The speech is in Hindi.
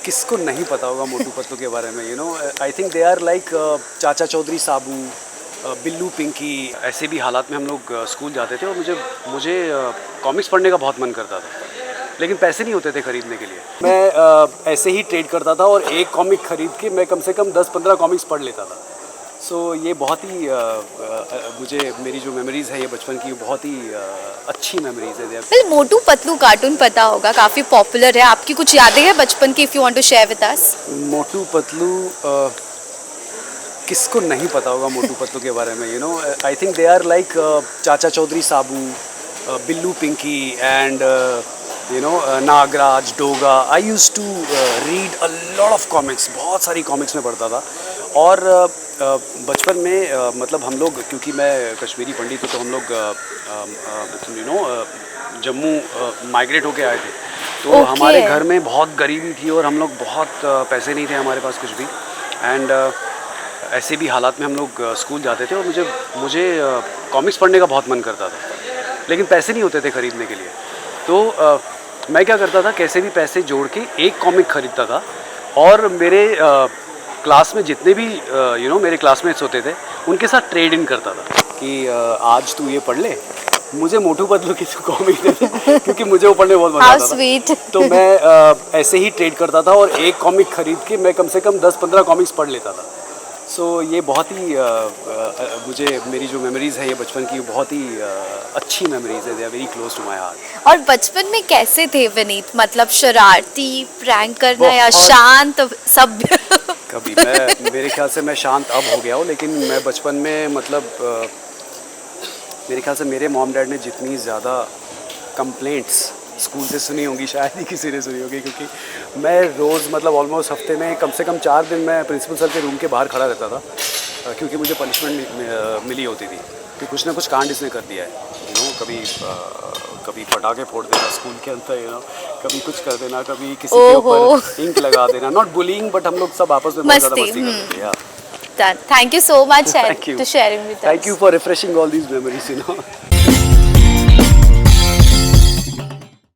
किसको नहीं पता होगा मोटू पतलू के बारे में, I think they are like Chacha Chaudhary Sabu, Billu Pinky. ऐसे भी हालात में हम लोग स्कूल जाते थे और मुझे कॉमिक्स पढ़ने का बहुत मन करता था, लेकिन पैसे नहीं होते थे खरीदने के लिए। मैं ऐसे ही ट्रेड करता था और एक कॉमिक खरीद के मैं कम से कम 10-15 कॉमिक्स पढ़ लेता था। सो ये बहुत ही मुझे मेरी जो मेमोरीज़ है ये बचपन की बहुत ही अच्छी मेमोरीज़ है। वेल मोटू पतलू कार्टून पता होगा, काफ़ी पॉपुलर है। आपकी कुछ यादें हैं बचपन की, if you want to share with us? Motu Patlu किसको नहीं पता होगा मोटू पतलू के बारे में, I think they are like Chacha Chaudhary Sabu, Billu Pinki and Nagraj, Doga. I used to read a lot of comics, बहुत सारी कॉमिक्स में पढ़ता था। और बचपन में मतलब हम लोग, क्योंकि मैं कश्मीरी पंडित हूँ, तो हम लोग जम्मू माइग्रेट होके आए थे। तो हमारे घर में बहुत गरीबी थी और हम लोग बहुत पैसे नहीं थे हमारे पास कुछ भी। एंड ऐसे भी हालात में हम लोग स्कूल जाते थे और मुझे कॉमिक्स पढ़ने का बहुत मन करता था, लेकिन पैसे नहीं होते थे खरीदने के लिए। तो मैं क्या करता था, कैसे भी पैसे जोड़ के एक कॉमिक खरीदता था और मेरे क्लास में जितने भी मेरे क्लासमेट्स होते थे उनके साथ ट्रेड इन करता था कि आज तू ये पढ़ ले, मुझे मोटू पतलू की कॉमिक दे दे, क्योंकि मुझे वो पढ़ने बहुत मजा आता था। स्वीट। तो मैं ऐसे ही ट्रेड करता था और एक कॉमिक खरीद के मैं कम से कम 10-15 कॉमिक्स पढ़ लेता था। सो ये बहुत ही मुझे मेरी जो मेमोरीज़ है ये बचपन की बहुत ही अच्छी मेमोरीज़ है। They are very close to my heart. और बचपन में कैसे थे विनीत? मतलब शरारती, प्रैंक करना या शांत, सब? कभी मेरे ख्याल से मैं शांत अब हो गया हूँ, लेकिन मैं बचपन में मतलब मेरे ख्याल से मेरे मॉम डैड ने जितनी ज़्यादा कंप्लेंट्स स्कूल से सुनी होंगी शायद ही किसी ने सुनी होगी, क्योंकि मैं रोज़ मतलब ऑलमोस्ट हफ्ते में कम से कम 4 दिन मैं प्रिंसिपल सर के रूम के बाहर खड़ा रहता था, क्योंकि मुझे पनिशमेंट मिली होती थी कि कुछ ना कुछ कांड इसने कर दिया है। कभी पटाखे फोड़ देना स्कूल के अंदर, कभी कुछ कर देना, कभी किसी के ऊपर इंक लगा देना। नॉट बुलिंग, बट हम लोग सब आपस में बहुत ज़्यादा मस्ती करते थे। Thank you so much to sharing with us. Thank you for refreshing all these memories,